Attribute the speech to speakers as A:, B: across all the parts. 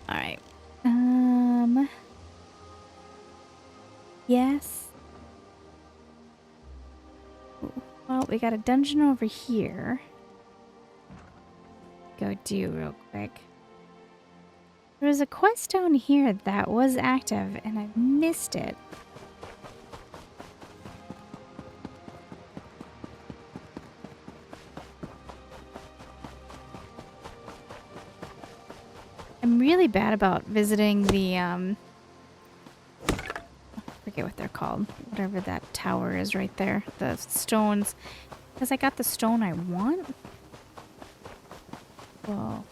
A: Alright. Yes. Well, we got a dungeon over here. Go do real quick. There was a quest down here that was active, and I missed it. I'm really bad about visiting the, I forget what they're called. Whatever that tower is right there. The stones. Because I got the stone I want. Whoa.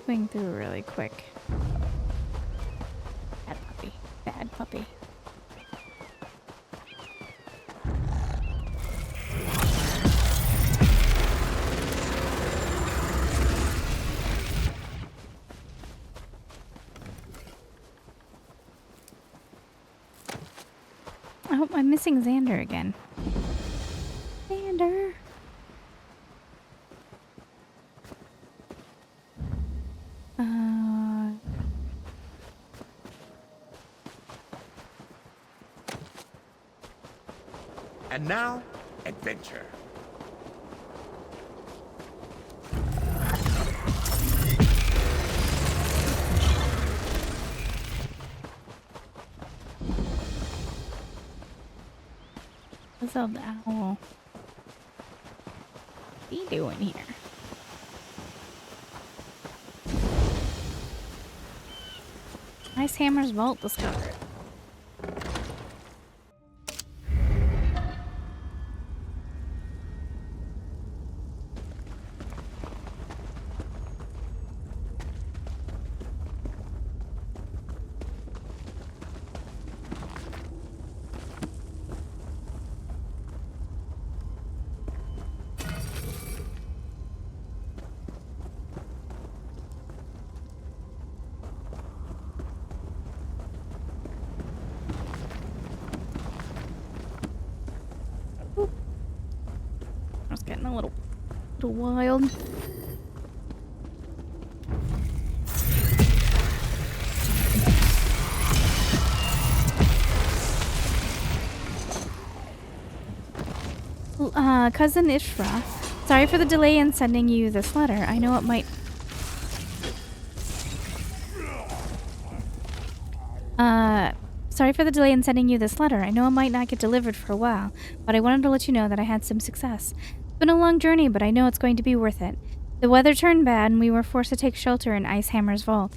A: Swing through really quick. Bad puppy. Bad puppy. Oh, I'm missing Xander again. Xander.
B: And now, adventure.
A: What's up, owl? What are you doing here? Nice Hammer's Vault discovered. I was getting a little wild. Cousin Ishra, sorry for the delay in sending you this letter. I know it might... Sorry for the delay in sending you this letter. I know it might not get delivered for a while, but I wanted to let you know that I had some success. It's been a long journey, but I know it's going to be worth it. The weather turned bad, and we were forced to take shelter in Icehammer's vault.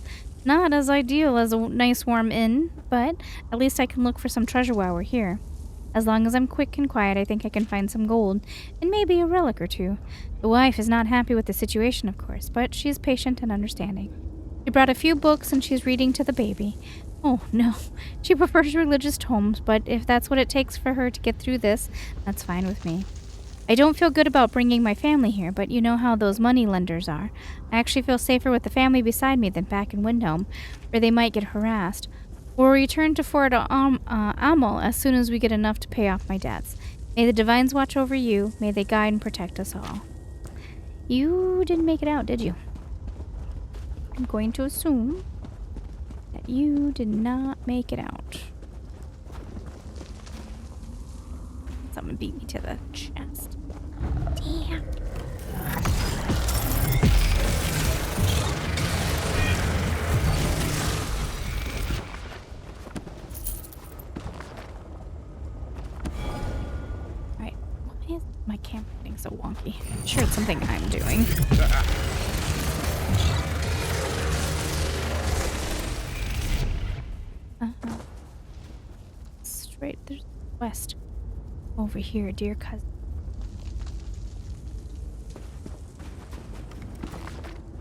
A: Not as ideal as a nice warm inn, but at least I can look for some treasure while we're here. As long as I'm quick and quiet, I think I can find some gold, and maybe a relic or two. The wife is not happy with the situation, of course, but she is patient and understanding. She brought a few books, and she's reading to the baby. Oh, no. She prefers religious tomes, but if that's what it takes for her to get through this, that's fine with me. I don't feel good about bringing my family here, but you know how those money lenders are. I actually feel safer with the family beside me than back in Windhelm, where they might get harassed. We'll return to Fort Amal as soon as we get enough to pay off my debts. May the Divines watch over you. May they guide and protect us all. You didn't make it out, did you? I'm going to assume that you did not make it out. Someone beat me to the chest. Damn. Alright, why is my camera getting so wonky? I'm sure it's something I'm doing. Straight, there's west. Over here, dear cousin.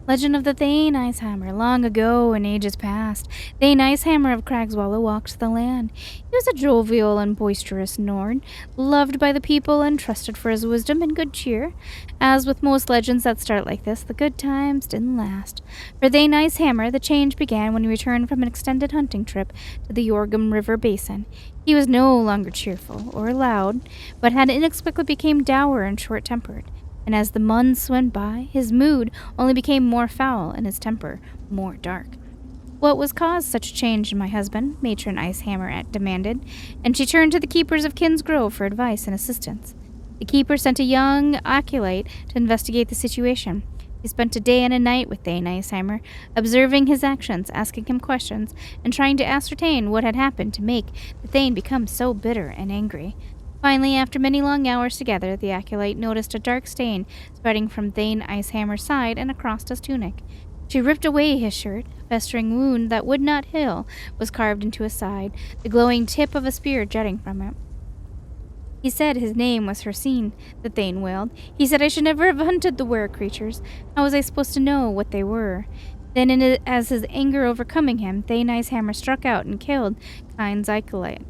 A: Legend of the Thane Icehammer. Long ago, in ages past, Thane Icehammer of Cragswallow walked the land. He was a jovial and boisterous Nord, loved by the people and trusted for his wisdom and good cheer. As with most legends that start like this, the good times didn't last. For Thane Icehammer, the change began when he returned from an extended hunting trip to the Yorgum River Basin. He was no longer cheerful or loud, but had inexplicably become dour and short-tempered. And as the months went by, his mood only became more foul and his temper more dark. What was caused such a change in my husband? Matron Icehammer demanded, and she turned to the keepers of Kin's Grove for advice and assistance. The keeper sent a young acolyte to investigate the situation. He spent a day and a night with Thane Icehammer, observing his actions, asking him questions, and trying to ascertain what had happened to make the Thane become so bitter and angry. Finally, after many long hours together, the acolyte noticed a dark stain spreading from Thane Icehammer's side and across his tunic. She ripped away his shirt. A festering wound that would not heal was carved into his side, the glowing tip of a spear jutting from it. He said his name was Hercine, the Thane wailed. He said I should never have hunted the were creatures. How was I supposed to know what they were? Then, as his anger overcoming him, Thane Icehammer struck out and killed Kyne's acolyte.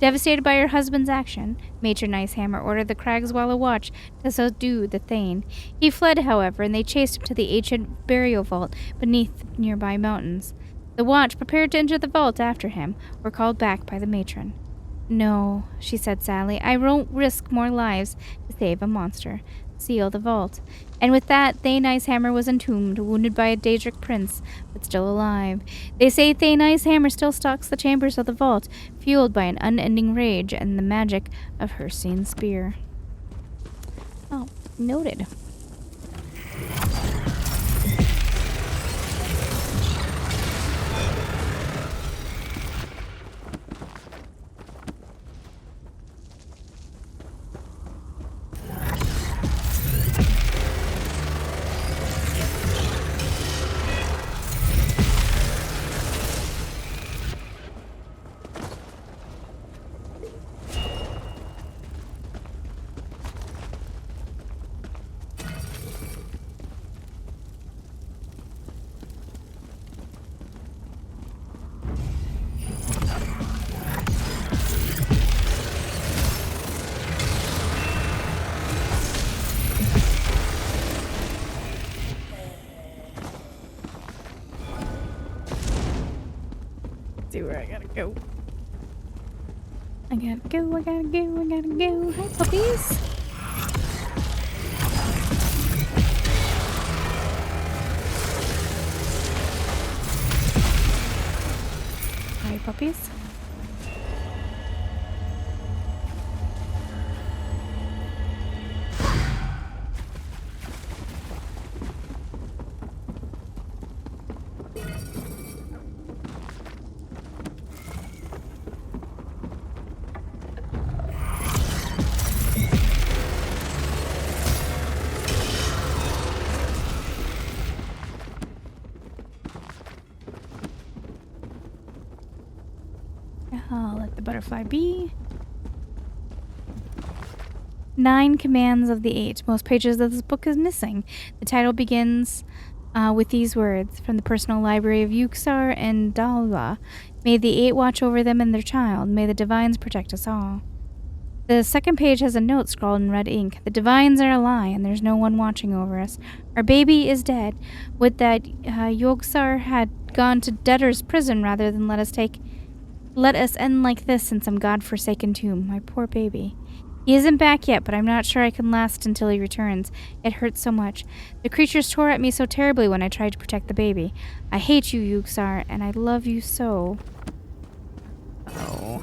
A: Devastated by her husband's action, Matron Icehammer ordered the Cragswallow Watch to subdue the Thane. He fled, however, and they chased him to the ancient burial vault beneath the nearby mountains. The Watch, prepared to enter the vault after him, were called back by the matron. No, she said sadly, I won't risk more lives to save a monster. Seal the vault. And with that, Thane Icehammer was entombed, wounded by a Daedric prince, but still alive. They say Thane Icehammer still stalks the chambers of the vault, fueled by an unending rage and the magic of Hercine's spear. Oh, noted. See where I gotta go. I gotta go. Hi, puppies. Hi, puppies. I'll let the butterfly be. 9 commands of the 8. Most pages of this book is missing. The title begins with these words, from the personal library of Yuxar and Dalva. May the 8 watch over them and their child. May the divines protect us all. The second page has a note scrawled in red ink. The divines are a lie, and there's no one watching over us. Our baby is dead. Would that Yuxar had gone to debtor's prison rather than let us end like this in some god-forsaken tomb. My poor baby. He isn't back yet, but I'm not sure I can last until he returns. It hurts so much. The creatures tore at me so terribly when I tried to protect the baby. I hate you, Yuxar, and I love you so. Oh.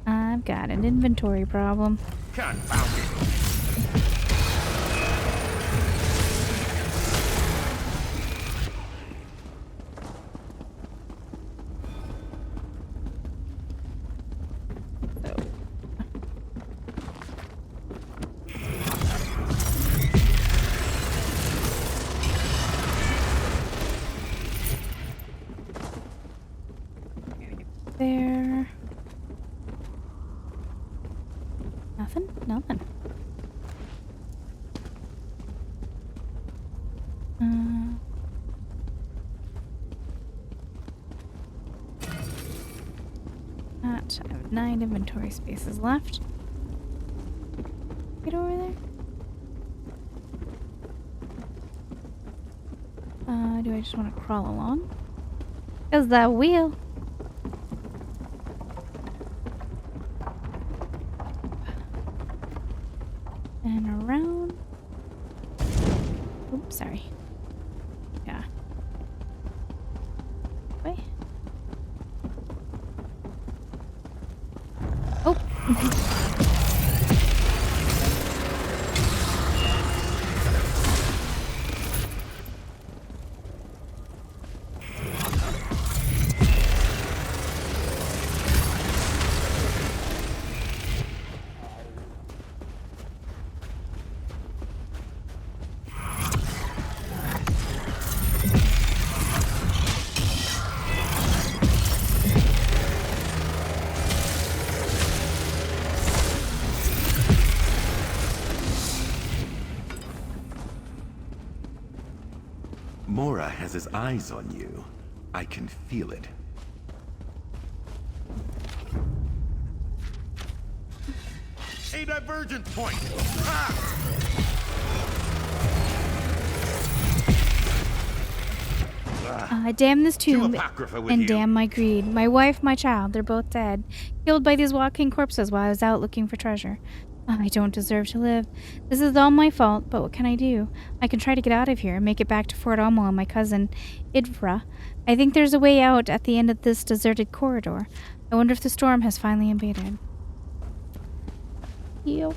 A: I've got an inventory problem.
B: Confound it.
A: There. Nothing. I have 9 inventory spaces left. Get over there. Do I just want to crawl along? 'Cause that wheel. And around. Oops, sorry. Yeah. Wait. Oh.
B: Mora has his eyes on you. I can feel it. A divergent point! Ah!
A: Damn this tomb,
B: Apocrypha with
A: and
B: you.
A: damn my greed. My wife, my child, they're both dead. Killed by these walking corpses while I was out looking for treasure. I don't deserve to live. This is all my fault, but what can I do? I can try to get out of here and make it back to Fort Almo and my cousin, Idvra. I think there's a way out at the end of this deserted corridor. I wonder if the storm has finally abated. Yo.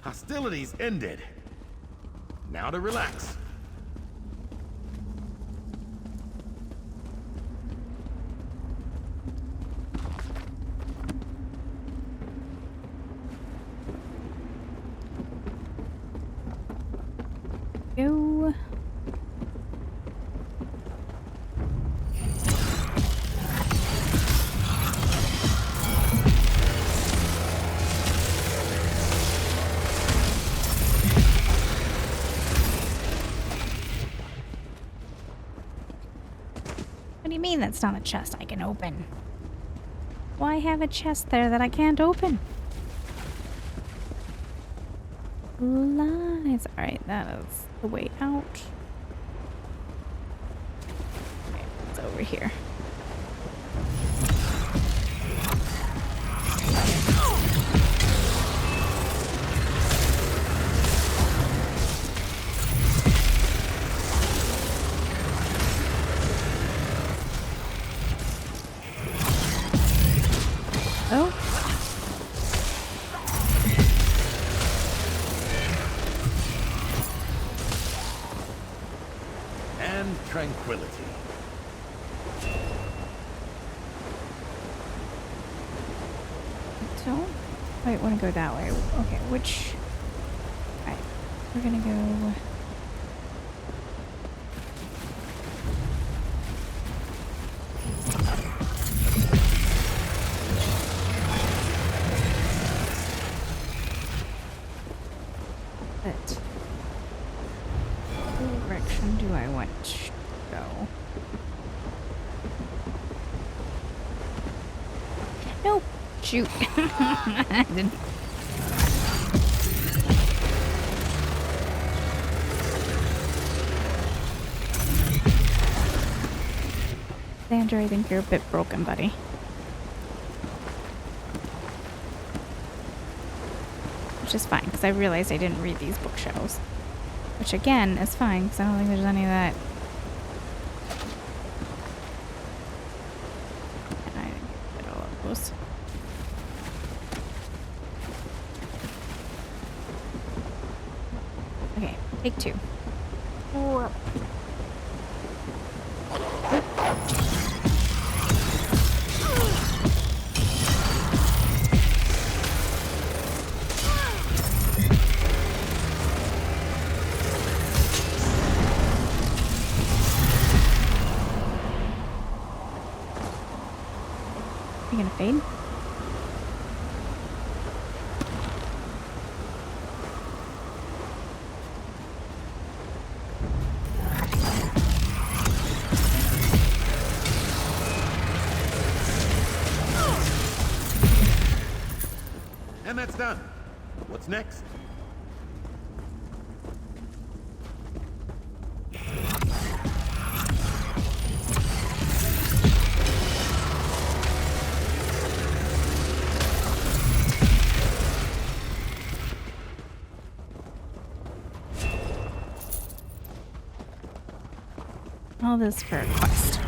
B: Hostilities ended. Now to relax.
A: Go. What do you mean that's not a chest I can open? Why have a chest there that I can't open? Lies. Alright, that is the way out. Okay, it's over here. Oh.
B: And tranquility.
A: Don't quite want to go that way. Okay, which... Alright, we're gonna go... But... What direction do I want to go? Nope! Shoot! I didn't... Xander, I think you're a bit broken, buddy. Which is fine, because I realized I didn't read these bookshelves. Which, again, is fine, because I don't think there's any of that. I didn't get all of those. Okay, take two. Whoop. You gonna fade?
B: And that's done. What's next?
A: All this for a quest.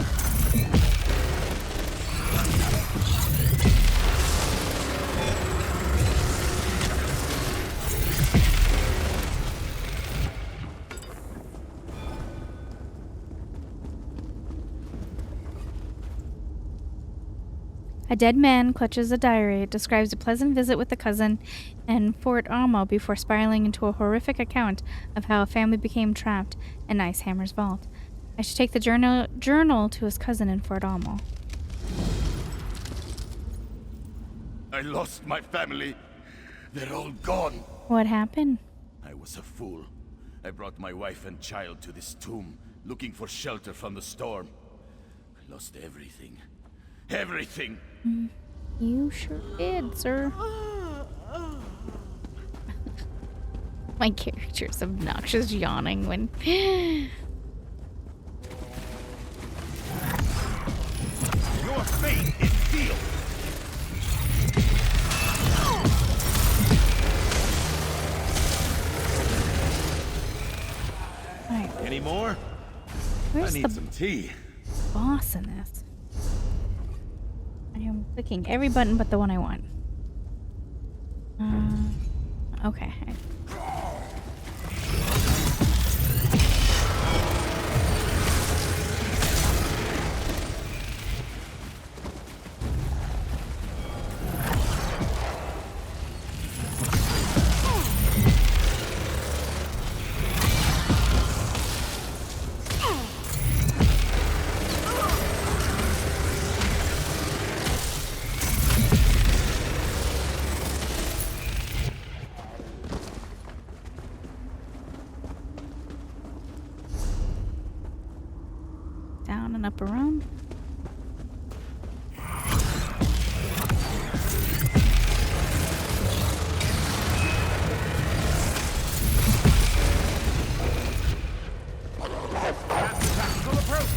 A: A dead man clutches a diary. It describes a pleasant visit with a cousin in Fort Almo before spiraling into a horrific account of how a family became trapped in Icehammer's vault. I should take the journal to his cousin in Fort Almo.
C: I lost my family. They're all gone.
A: What happened?
C: I was a fool. I brought my wife and child to this tomb, looking for shelter from the storm. I lost everything. Everything!
A: You sure did, sir. My character's obnoxious yawning when...
B: Your fate is sealed!
A: Alright,
B: Any more?
A: where's
B: I need
A: the
B: some tea.
A: boss in this? I am clicking every button but the one I want. Okay. Down and up around.
B: Tactical approach!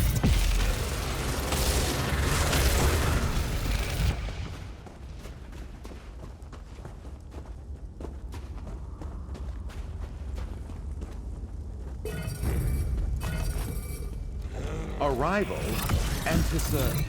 B: Arrival, anticipation.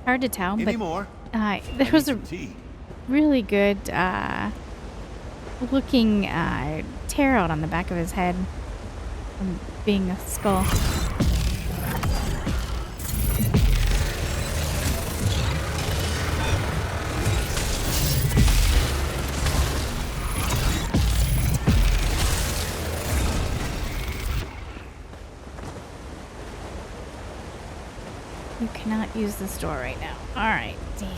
A: Hard to tell,
B: Any
A: but
B: more?
A: there was a
B: Tea.
A: really good looking tear out on the back of his head from being a skull. You cannot use this door right now. Alright, damn.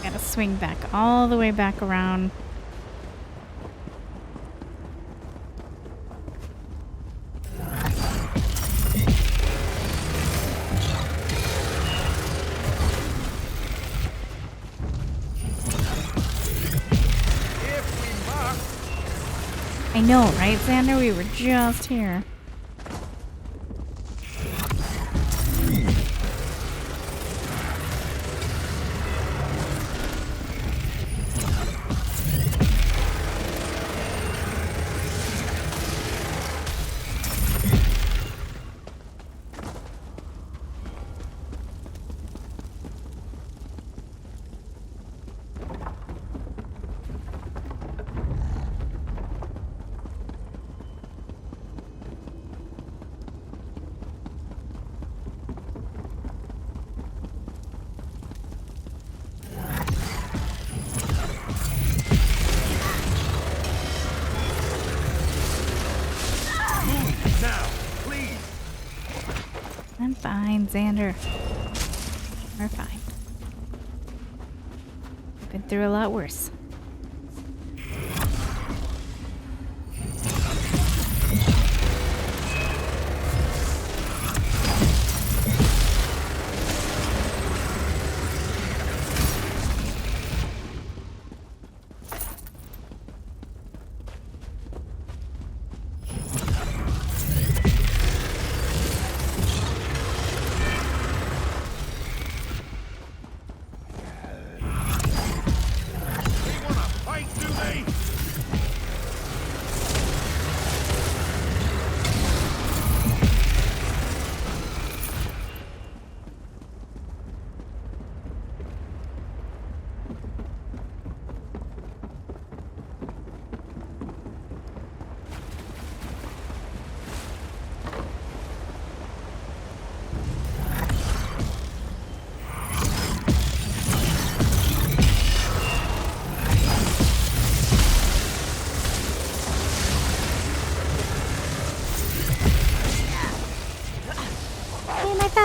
A: Gotta swing back all the way back around.
B: If we must.
A: I know, right, Xander? We were just here. fine, Xander. We're fine. Been through a lot worse.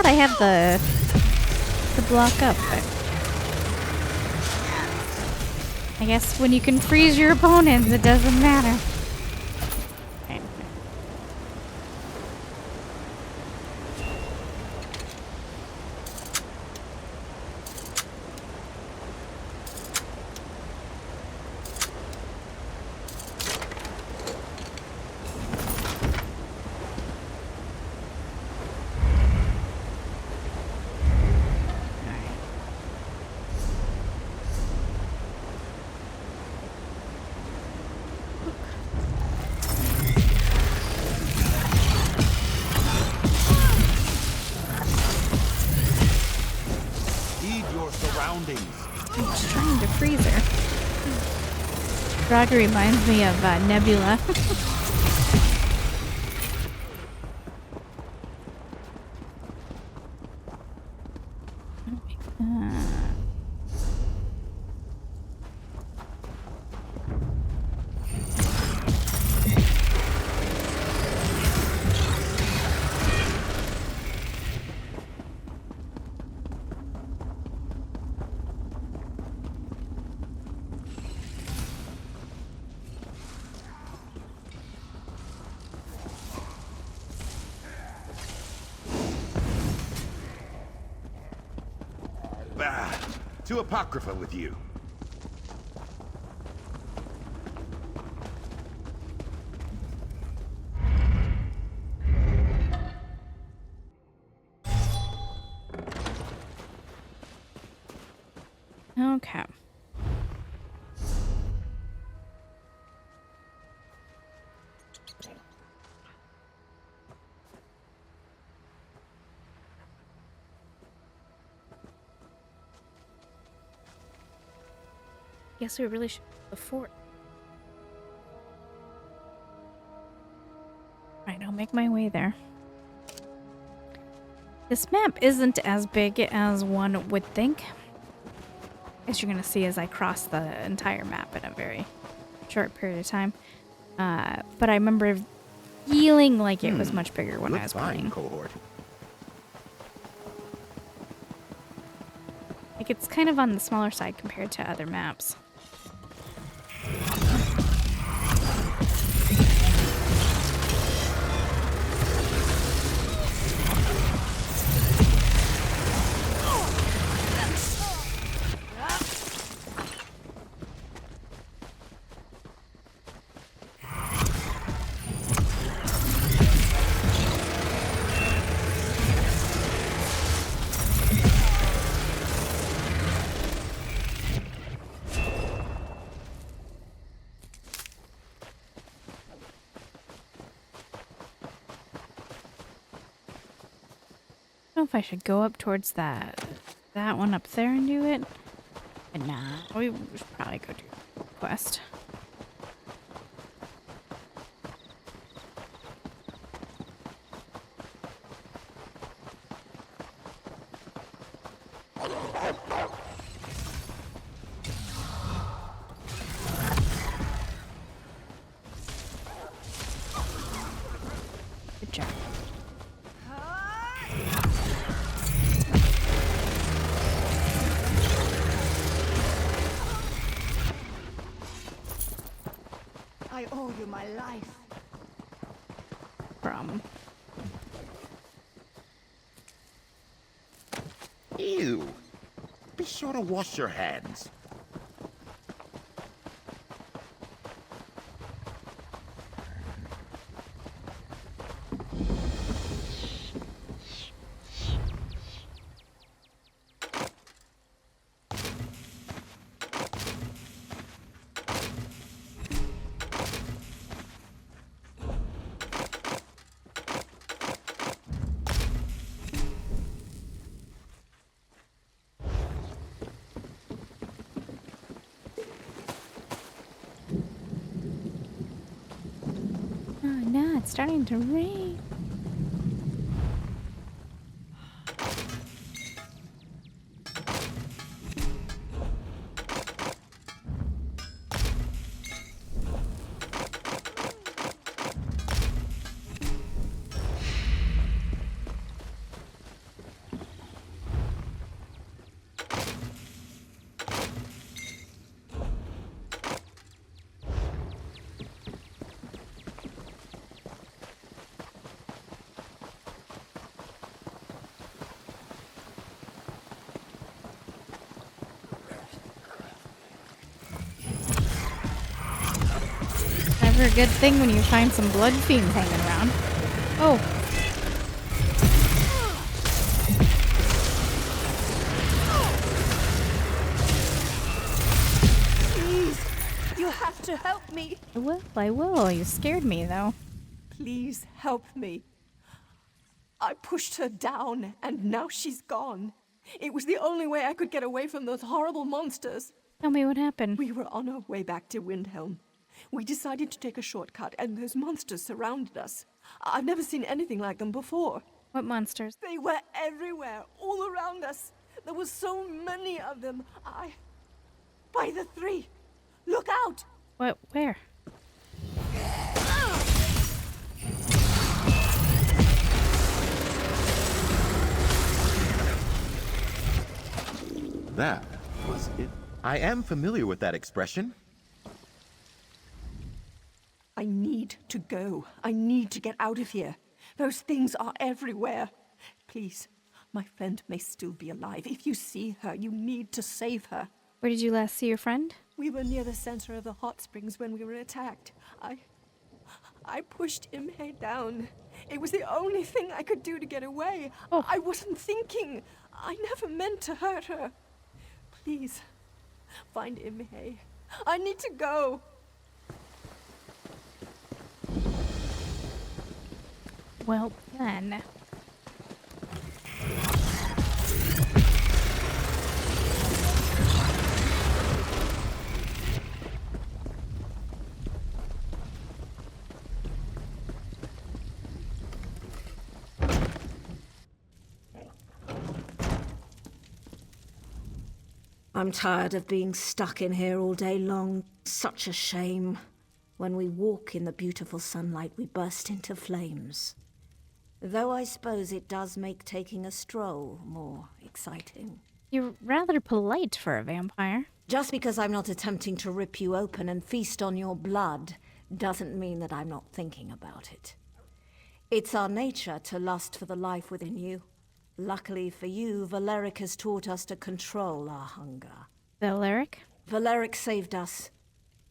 A: I have the block up, but I guess when you can freeze your opponents, it doesn't matter. Okay. I'm just trying to freeze her. Draga reminds me of Nebula.
B: To Apocrypha with you.
A: Okay. Guess we really should the fort. Right, I'll make my way there. This map isn't as big as one would think, as you're gonna see as I cross the entire map in a very short period of time. But I remember feeling like it was much bigger when I was playing.
B: Cohort.
A: Like it's kind of on the smaller side compared to other maps. I don't know if I should go up towards that one up there and do it. But nah, we should probably go do the quest. Good job.
D: I owe you my life.
A: From.
B: Ew. Be sure to wash your hands.
A: No, it's starting to rain. Never a good thing when you find some blood fiends hanging around. Oh.
D: Please, you have to help me.
A: I will. You scared me, though.
D: Please help me. I pushed her down, and now she's gone. It was the only way I could get away from those horrible monsters.
A: Tell me what happened.
D: We were on our way back to Windhelm. We decided to take a shortcut, and those monsters surrounded us. I've never seen anything like them before.
A: What monsters?
D: They were everywhere, all around us. There were so many of them. By the three. Look out!
A: What? Where?
B: That was it. I am familiar with that expression.
D: I need to go. I need to get out of here. Those things are everywhere. Please, my friend may still be alive. If you see her, you need to save her.
A: Where did you last see your friend?
D: We were near the center of the hot springs when we were attacked. I pushed Imhe down. It was the only thing I could do to get away.
A: Oh.
D: I wasn't thinking. I never meant to hurt her. Please, find Imhe. I need to go.
A: Well, then.
E: I'm tired of being stuck in here all day long. Such a shame. When we walk in the beautiful sunlight, we burst into flames. Though I suppose it does make taking a stroll more exciting.
A: You're rather polite for a vampire.
E: Just because I'm not attempting to rip you open and feast on your blood doesn't mean that I'm not thinking about it. It's our nature to lust for the life within you. Luckily for you, Valeric has taught us to control our hunger.
A: Valeric?
E: Valeric saved us.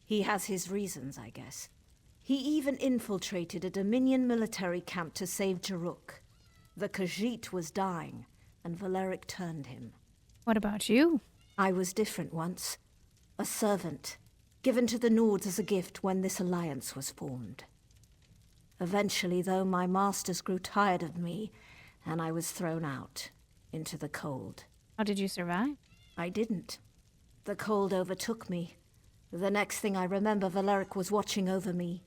E: He has his reasons, I guess. He even infiltrated a Dominion military camp to save Urich. The Khajiit was dying, and Valeric turned him.
A: What about you?
E: I was different once. A servant, given to the Nords as a gift when this alliance was formed. Eventually, though, my masters grew tired of me, and I was thrown out into the cold.
A: How did you survive?
E: I didn't. The cold overtook me. The next thing I remember, Valeric was watching over me.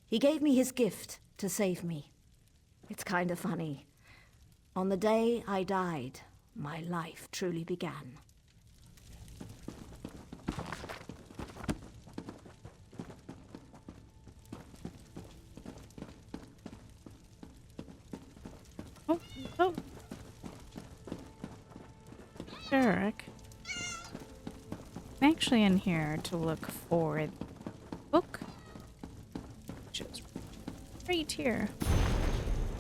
E: He gave me his gift to save me. It's kind of funny. On the day I died, my life truly began.
A: Oh. Urich. I'm actually in here to look for the book. right here.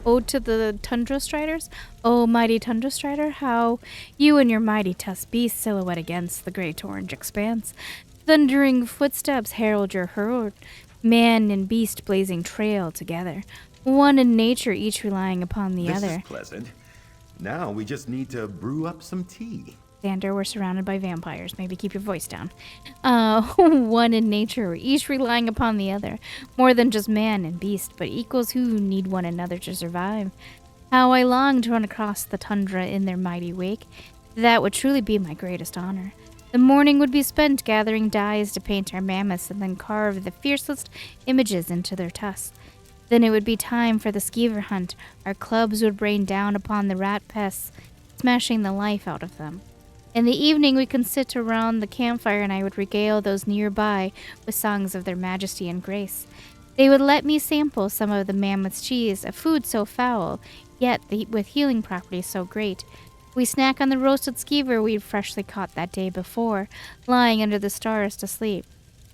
A: Ode to the Tundra Striders. Oh, mighty Tundra Strider, how you and your mighty tusk beast silhouette against the great orange expanse. Thundering footsteps herald your herd, man and beast blazing trail together, one in nature, each relying upon the other.
B: This is pleasant. Now we just need to brew up some tea.
A: Xander, we're surrounded by vampires. Maybe keep your voice down. One in nature, each relying upon the other. More than just man and beast, but equals who need one another to survive. How I long to run across the tundra in their mighty wake. That would truly be my greatest honor. The morning would be spent gathering dyes to paint our mammoths and then carve the fiercest images into their tusks. Then it would be time for the skeever hunt. Our clubs would rain down upon the rat pests, smashing the life out of them. In the evening, we can sit around the campfire and I would regale those nearby with songs of their majesty and grace. They would let me sample some of the mammoth's cheese, a food so foul, yet with healing properties so great. We snack on the roasted skeever we'd freshly caught that day before, lying under the stars to sleep.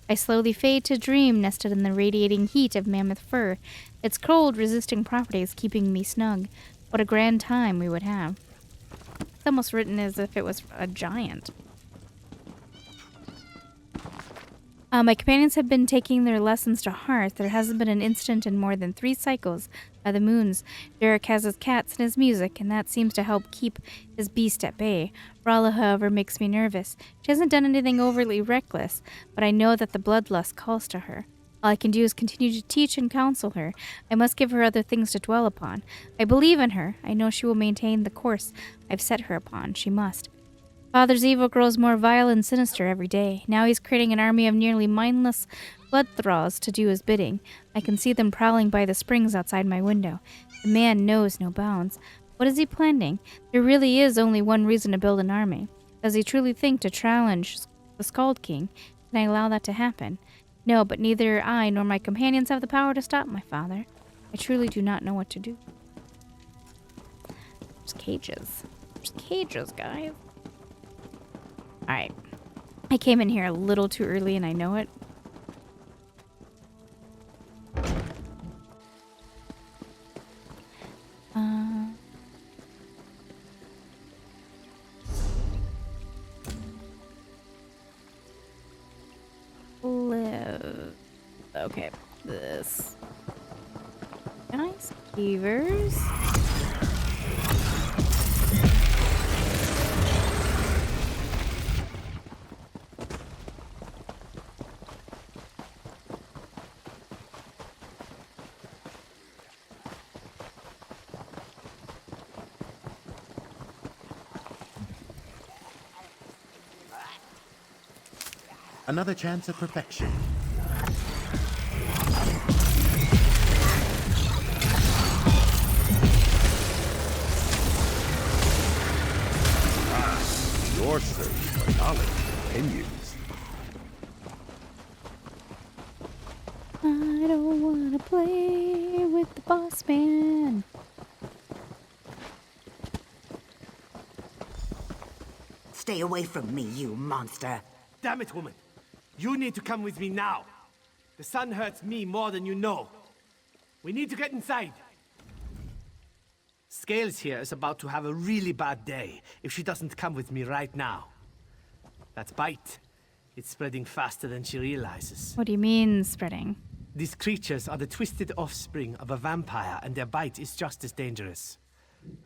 A: I slowly fade to dream, nested in the radiating heat of mammoth fur, its cold-resisting properties keeping me snug. What a grand time we would have. It's almost written as if it was a giant. My companions have been taking their lessons to heart. There hasn't been an incident in more than 3 cycles by the moons. Urich has his cats and his music, and that seems to help keep his beast at bay. Rala, however, makes me nervous. She hasn't done anything overly reckless, but I know that the bloodlust calls to her. All I can do is continue to teach and counsel her. I must give her other things to dwell upon. I believe in her. I know she will maintain the course I've set her upon. She must. Father's evil grows more vile and sinister every day. Now he's creating an army of nearly mindless blood thralls to do his bidding. I can see them prowling by the springs outside my window. The man knows no bounds. What is he planning? There really is only one reason to build an army. Does he truly think to challenge the Skald King? Can I allow that to happen? No, but neither I nor my companions have the power to stop my father. I truly do not know what to do. There's cages. There's cages, guys. Alright. I came in here a little too early and I know it. Okay, this. Nice beavers.
B: Another chance at perfection. Your search for knowledge continues.
A: I don't want to play with the boss man.
F: Stay away from me, you monster.
G: Damn it, woman. You need to come with me now. The sun hurts me more than you know. We need to get inside. Scales here is about to have a really bad day if she doesn't come with me right now. That bite, it's spreading faster than she realizes.
A: What do you mean, spreading?
G: These creatures are the twisted offspring of a vampire, and their bite is just as dangerous.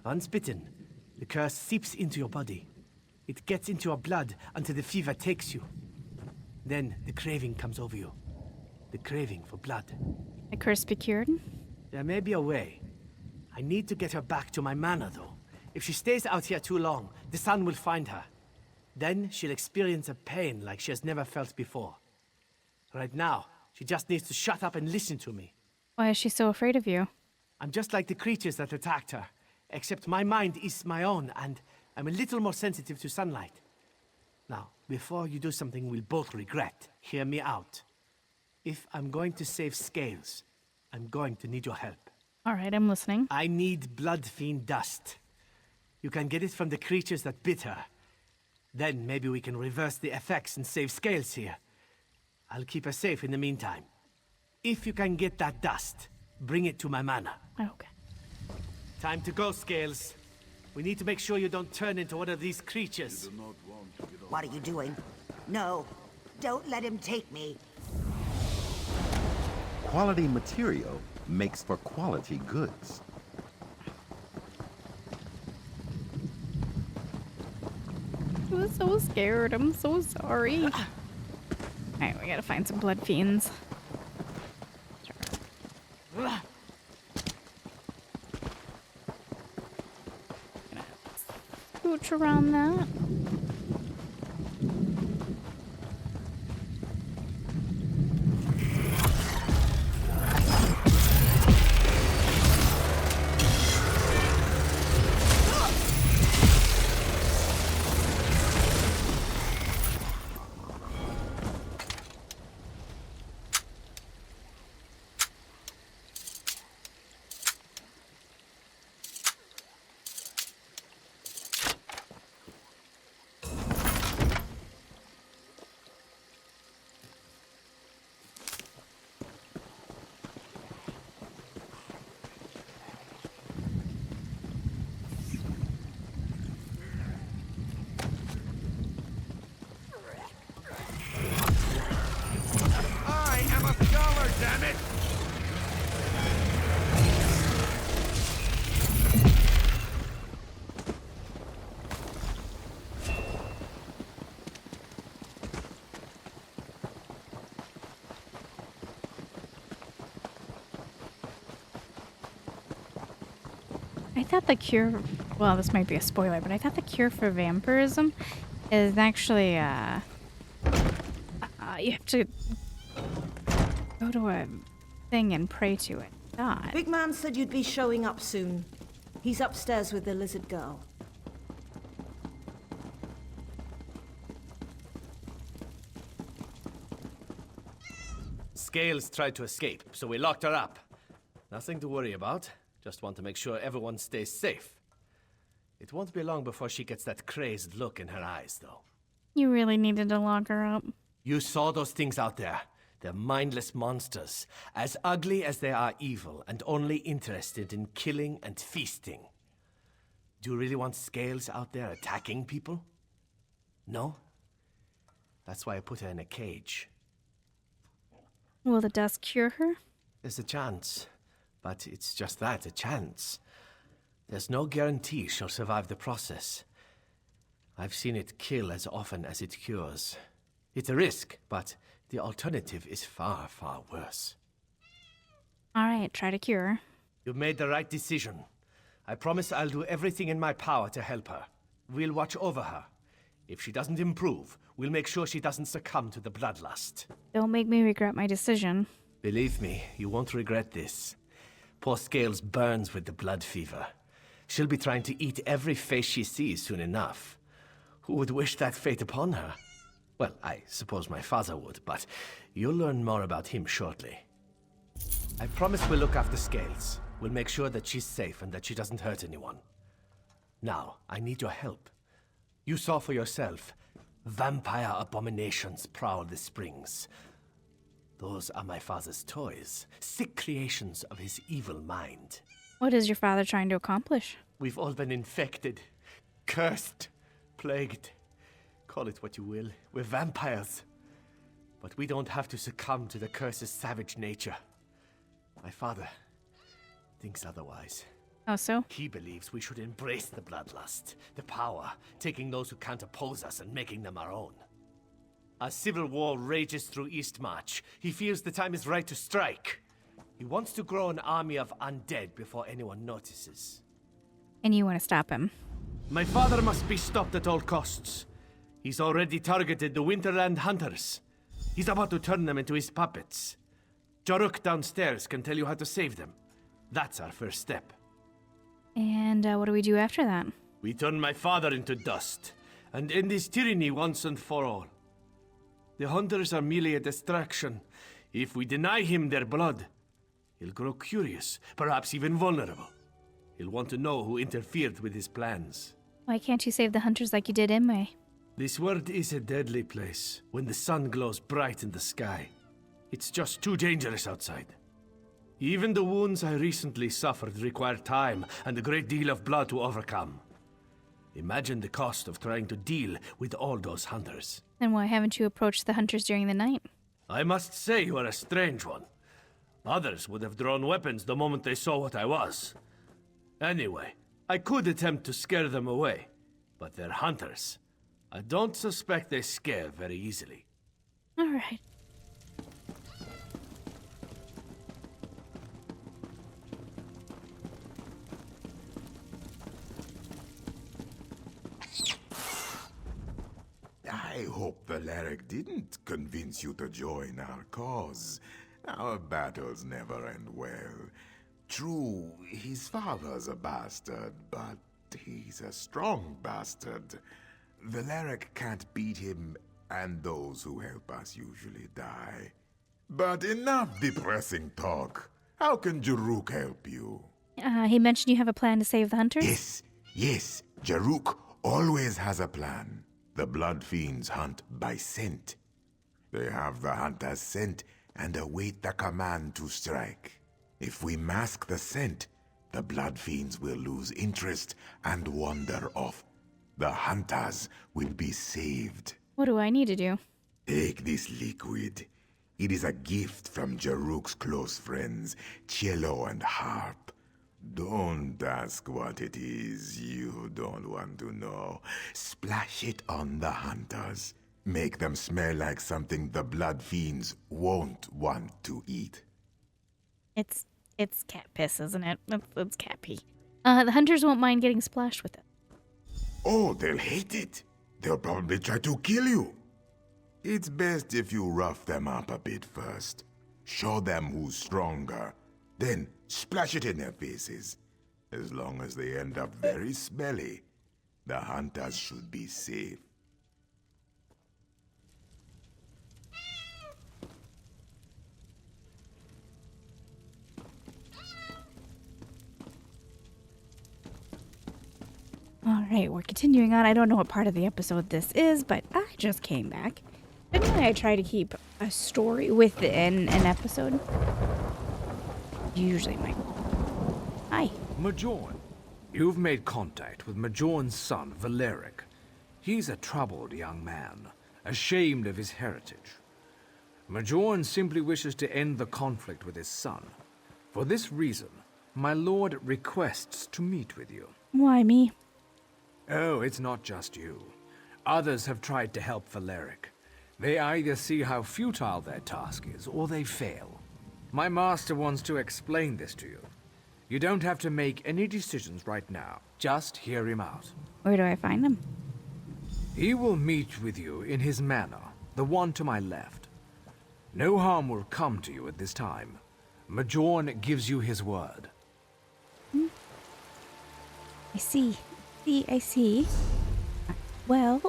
G: Once bitten, the curse seeps into your body. It gets into your blood until the fever takes you. Then the craving comes over you. The craving for blood.
A: The curse be cured?
G: There may be a way. I need to get her back to my manor, though. If she stays out here too long, the sun will find her. Then she'll experience a pain like she has never felt before. Right now, she just needs to shut up and listen to me.
A: Why is she so afraid of you?
G: I'm just like the creatures that attacked her, except my mind is my own, and I'm a little more sensitive to sunlight. Now, before you do something we'll both regret, hear me out. If I'm going to save Scales, I'm going to need your help.
A: All right, I'm listening.
G: I need blood fiend dust. You can get it from the creatures that bit her. Then maybe we can reverse the effects and save Scales here. I'll keep her safe in the meantime. If you can get that dust, bring it to my manor.
A: Okay.
G: Time to go, Scales. We need to make sure you don't turn into one of these creatures.
F: What are you doing? No, don't let him take me.
B: Quality material makes for quality goods.
A: I was so scared. I'm so sorry. Alright, we gotta find some blood fiends. Scooch around that.
C: I am a scholar, damn it!
A: I thought the cure, well, this might be a spoiler, but I thought the cure for vampirism is actually, you have to go to a thing and pray to it. God.
E: Big man said you'd be showing up soon. He's upstairs with the lizard girl.
G: Scales tried to escape, so we locked her up. Nothing to worry about. Just want to make sure everyone stays safe. It won't be long before she gets that crazed look in her eyes, though.
A: You really needed to lock her up.
G: You saw those things out there. They're mindless monsters, as ugly as they are evil, and only interested in killing and feasting. Do you really want Scales out there attacking people? No? That's why I put her in a cage.
A: Will the dust cure her?
G: There's a chance, but it's just that, a chance. There's no guarantee she'll survive the process. I've seen it kill as often as it cures. It's a risk, but the alternative is far, far worse.
A: Alright, try to cure her.
G: You've made the right decision. I promise I'll do everything in my power to help her. We'll watch over her. If she doesn't improve, we'll make sure she doesn't succumb to the bloodlust.
A: Don't make me regret my decision.
G: Believe me, you won't regret this. Poor Scales burns with the blood fever. She'll be trying to eat every face she sees soon enough. Who would wish that fate upon her? Well, I suppose my father would, but you'll learn more about him shortly. I promise we'll look after Scales. We'll make sure that she's safe and that she doesn't hurt anyone. Now, I need your help. You saw for yourself. Vampire abominations prowl the springs. Those are my father's toys, sick creations of his evil mind.
A: What is your father trying to accomplish?
G: We've all been infected, cursed, plagued. Call it what you will. We're vampires. But we don't have to succumb to the curse's savage nature. My father thinks otherwise.
A: Oh, so?
G: He believes we should embrace the bloodlust, the power, taking those who can't oppose us and making them our own. As civil war rages through Eastmarch, he feels the time is right to strike. He wants to grow an army of undead before anyone notices.
A: And you want to stop him?
G: My father must be stopped at all costs. He's already targeted the Winterland hunters. He's about to turn them into his puppets. Joruk downstairs can tell you how to save them. That's our first step.
A: And what do we do after that?
G: We turn my father into dust, and end his tyranny once and for all. The hunters are merely a distraction. If we deny him their blood, he'll grow curious, perhaps even vulnerable. He'll want to know who interfered with his plans.
A: Why can't you save the hunters like you did Imwe?
G: This world is a deadly place when the sun glows bright in the sky. It's just too dangerous outside. Even the wounds I recently suffered require time and a great deal of blood to overcome. Imagine the cost of trying to deal with all those hunters.
A: Then why haven't you approached the hunters during the night?
G: I must say you are a strange one. Others would have drawn weapons the moment they saw what I was. Anyway, I could attempt to scare them away, but they're hunters. I don't suspect they scare very easily.
A: All right.
B: I hope Valeric didn't convince you to join our cause. Our battles never end well. True, his father's a bastard, but he's a strong bastard. Valeric can't beat him, and those who help us usually die. But enough depressing talk. How can Jaruk help you?
A: He mentioned you have a plan to save the hunters?
B: Yes, Jaruk always has a plan. The Blood Fiends hunt by scent. They have the hunter's scent and await the command to strike. If we mask the scent, the Blood Fiends will lose interest and wander off. The hunters will be saved.
A: What do I need to do?
B: Take this liquid. It is a gift from Jaruk's close friends, Cello and Harp. Don't ask what it is. You don't want to know. Splash it on the hunters. Make them smell like something the Blood Fiends won't want to eat.
A: It's cat piss, isn't it? It's cat pee. The hunters won't mind getting splashed with it.
B: Oh, they'll hate it. They'll probably try to kill you. It's best if you rough them up a bit first. Show them who's stronger. Then splash it in their faces. As long as they end up very smelly, the hunters should be safe.
A: Alright, we're continuing on. I don't know what part of the episode this is, but I just came back. Generally, I try to keep a story within an episode. Usually my... Hi.
H: Majorn. You've made contact with Majorn's son, Valeric. He's a troubled young man, ashamed of his heritage. Majorn simply wishes to end the conflict with his son. For this reason, my lord requests to meet with you.
A: Why me?
H: Oh, it's not just you. Others have tried to help Valeric. They either see how futile their task is, or they fail. My master wants to explain this to you. You don't have to make any decisions right now. Just hear him out.
A: Where do I find him?
H: He will meet with you in his manor, the one to my left. No harm will come to you at this time. Majorn gives you his word.
A: I see. I see. Well...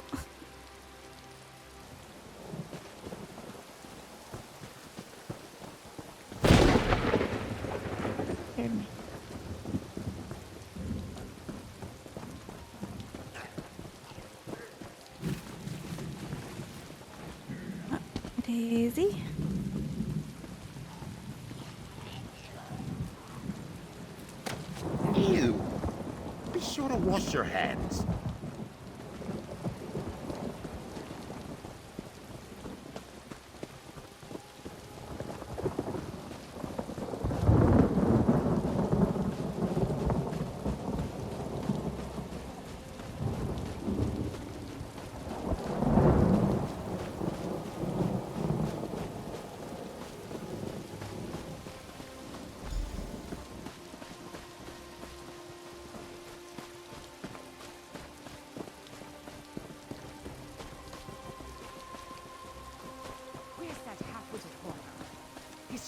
A: Pardon me. Daisy?
B: Ew. Be sure to wash your hands.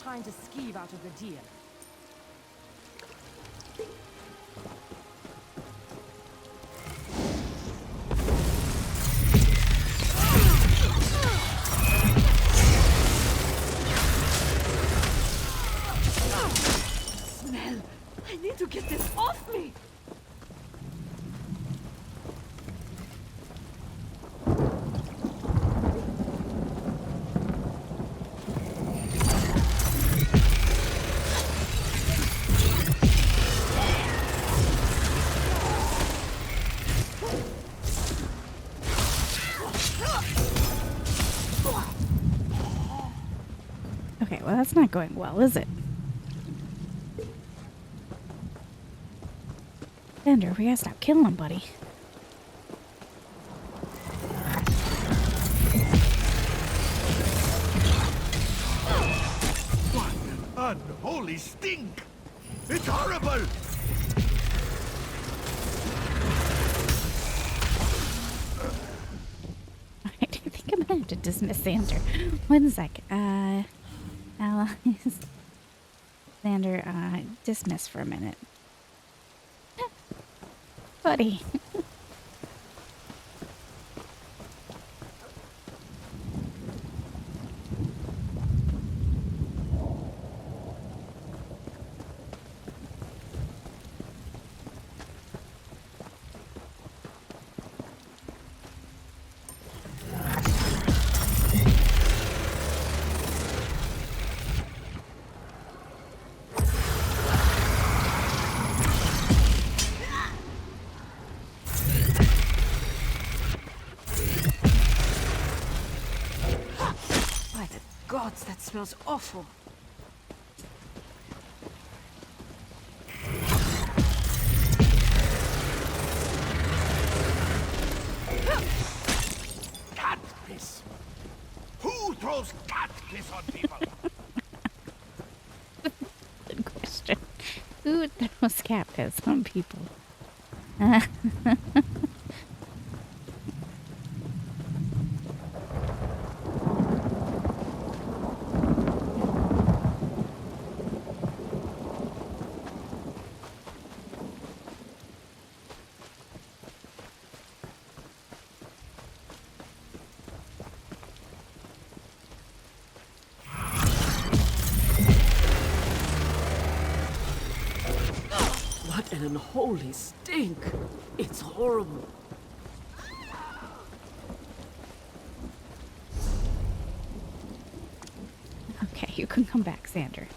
I: Trying to skeeve out of the deal.
D: Smell! I need to get this off me!
A: Okay, well, that's not going well, is it? Xander, we gotta stop killing him, buddy.
C: What unholy stink! It's horrible!
A: Alright, I think I'm gonna have to dismiss Xander. 1 sec. Allies. Xander, dismiss for a minute. Buddy.
E: Gods, that smells awful.
C: Cat piss! Who throws cat piss on people?
A: Good question. Who throws cat piss on people?
I: What an unholy stink! It's horrible.
A: Okay, you can come back, Xander.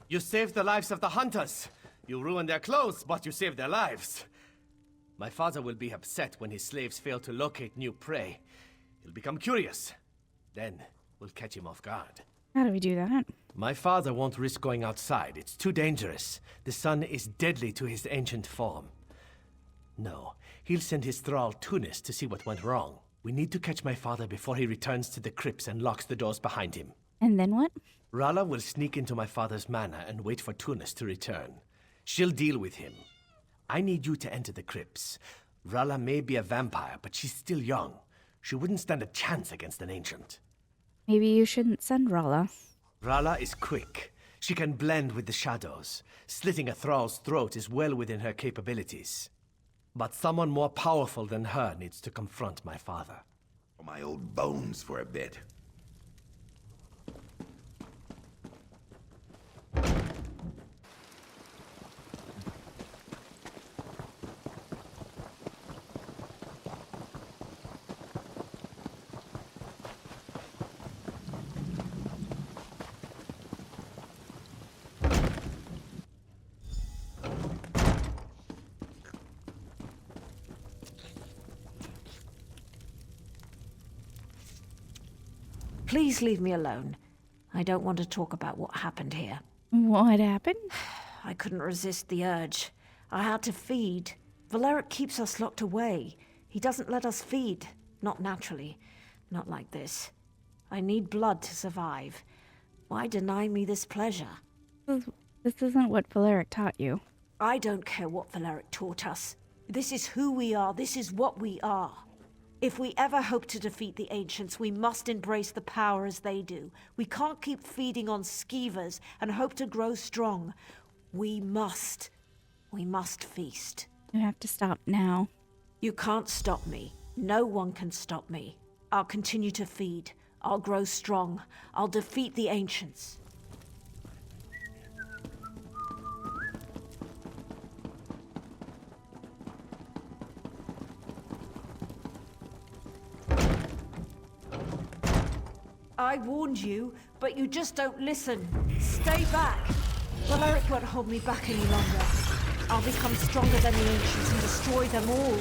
G: You saved the lives of the hunters. You ruined their clothes, but you saved their lives. My father will be upset when his slaves fail to locate new prey. He'll become curious. Then we'll catch him off guard.
A: How do we do that?
G: My father won't risk going outside. It's too dangerous. The sun is deadly to his ancient form. No, he'll send his thrall Tunis to see what went wrong. We need to catch my father before he returns to the crypts and locks the doors behind him.
A: And then what?
G: Rala will sneak into my father's manor and wait for Tunis to return. She'll deal with him. I need you to enter the crypts. Rala may be a vampire, but she's still young. She wouldn't stand a chance against an ancient.
A: Maybe you shouldn't send Rala.
G: Rala is quick. She can blend with the shadows. Slitting a thrall's throat is well within her capabilities. But someone more powerful than her needs to confront my father.
B: My old bones for a bit.
E: Please leave me alone. I don't want to talk about what happened here.
A: What happened?
E: I couldn't resist the urge. I had to feed. Valeric keeps us locked away. He doesn't let us feed. Not naturally. Not like this. I need blood to survive. Why deny me this pleasure?
A: This isn't what Valeric taught you.
E: I don't care what Valeric taught us. This is who we are. This is what we are. If we ever hope to defeat the Ancients, we must embrace the power as they do. We can't keep feeding on skeevers and hope to grow strong. We must feast.
A: You have to stop now.
E: You can't stop me. No one can stop me. I'll continue to feed. I'll grow strong. I'll defeat the Ancients. I warned you, but you just don't listen. Stay back. Valeric won't hold me back any longer. I'll become stronger than the Ancients and destroy them all.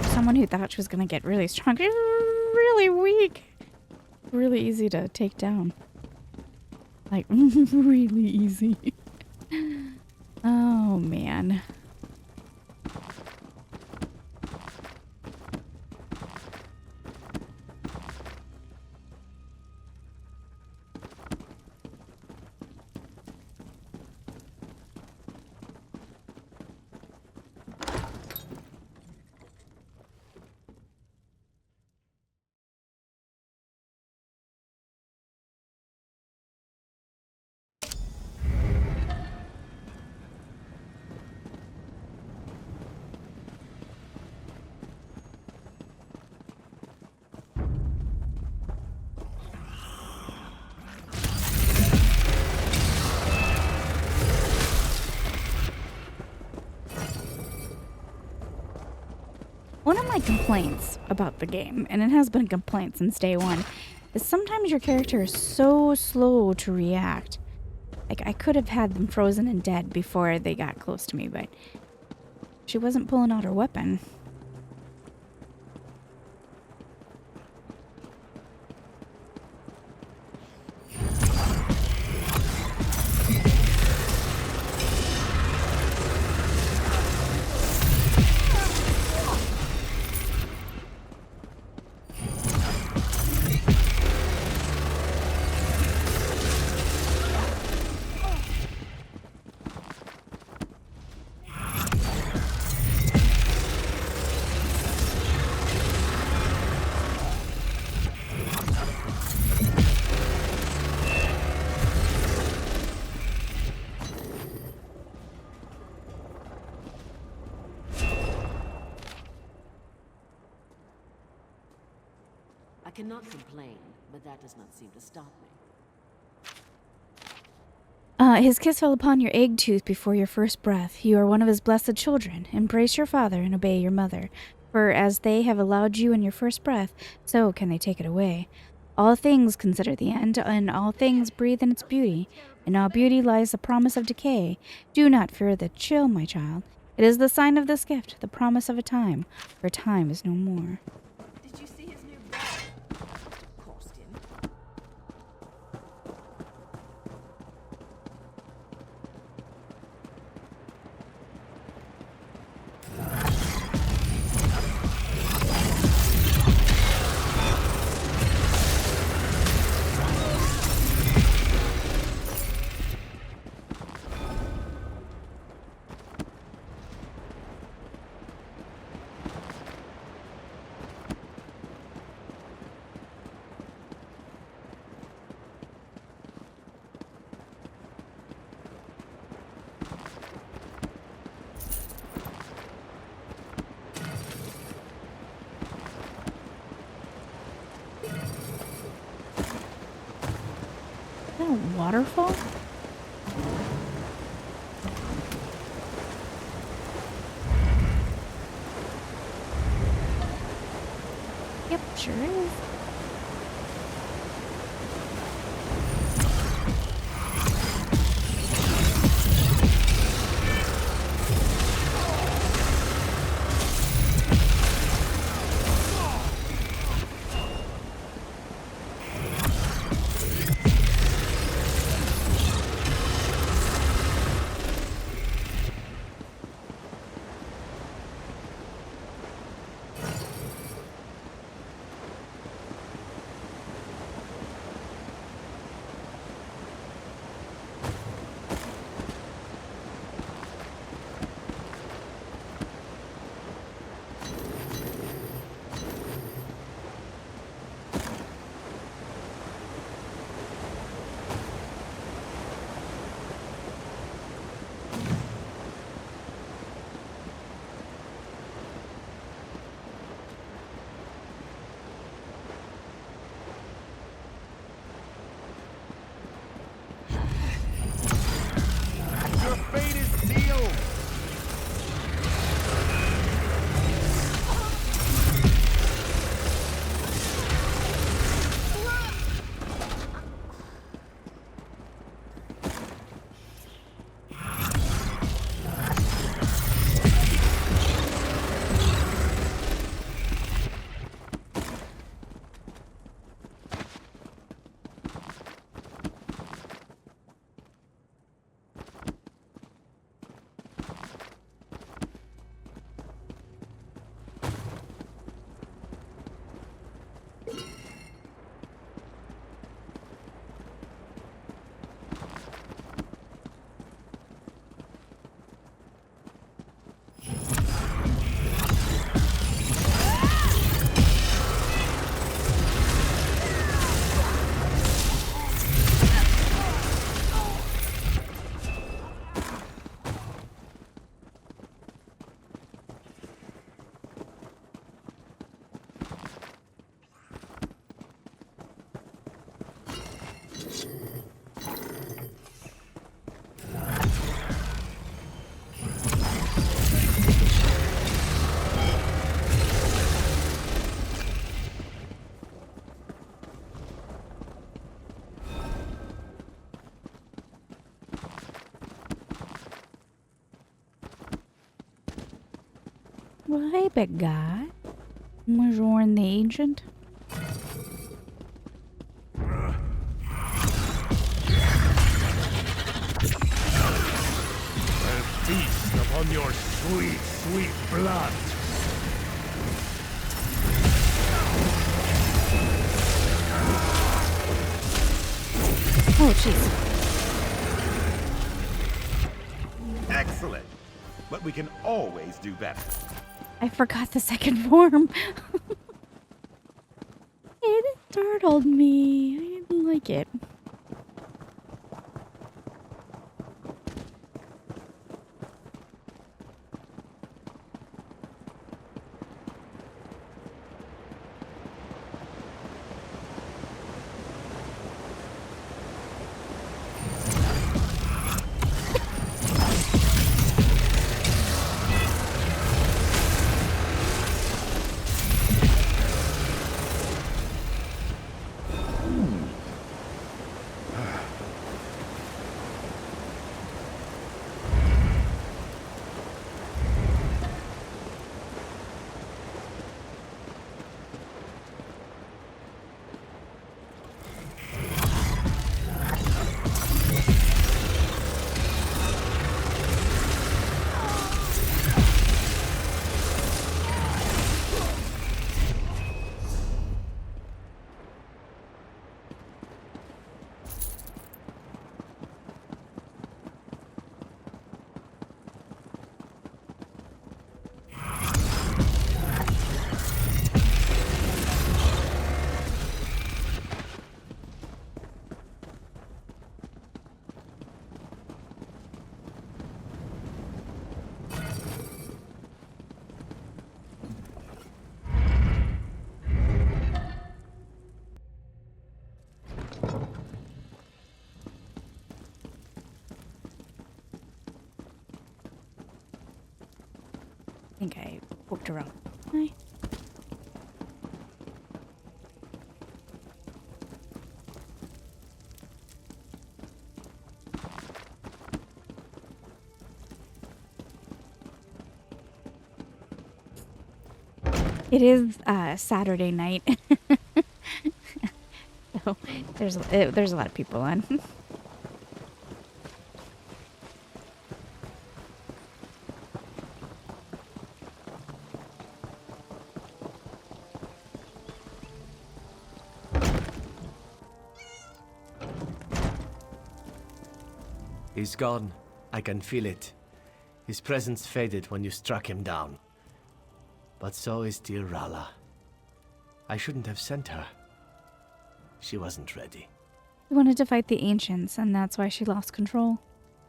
A: Someone who thought she was going to get really strong. She's really weak. Really easy to take down. Like, really easy. Oh, man. One of my complaints about the game, and it has been a complaint since day one, is sometimes your character is so slow to react. Like, I could have had them frozen and dead before they got close to me, but she wasn't pulling out her weapon.
I: I cannot complain, but that does not seem to stop me.
A: His kiss fell upon your egg tooth before your first breath. You are one of his blessed children. Embrace your father and obey your mother. For as they have allowed you in your first breath, so can they take it away. All things consider the end, and all things breathe in its beauty. In all beauty lies the promise of decay. Do not fear the chill, my child. It is the sign of this gift, the promise of a time, for time is no more.
D: Did you see his new bag? Costume.
A: Is that a waterfall? Yep, sure is. Well, hey, big guy. Majoran the Ancient.
J: I'll feast upon your sweet, sweet blood.
A: Oh, jeez.
J: Excellent. But we can always do better.
A: I forgot the second form. It startled me. I didn't like it. I think I poked around. Hi. It is Saturday night, so there's a lot of people on.
G: He's gone. I can feel it. His presence faded when you struck him down. But so is dear Rala. I shouldn't have sent her. She wasn't ready.
A: She wanted to fight the Ancients, and that's why she lost control.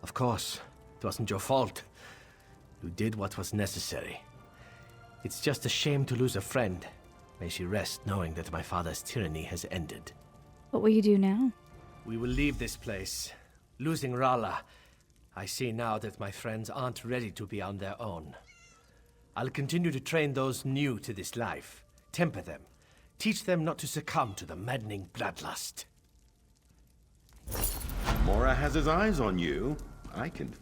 G: Of course. It wasn't your fault. You did what was necessary. It's just a shame to lose a friend. May she rest knowing that my father's tyranny has ended.
A: What will you do now?
G: We will leave this place. Losing Rala, I see now that my friends aren't ready to be on their own. I'll continue to train those new to this life, temper them, teach them not to succumb to the maddening bloodlust.
J: Mora has his eyes on you. I can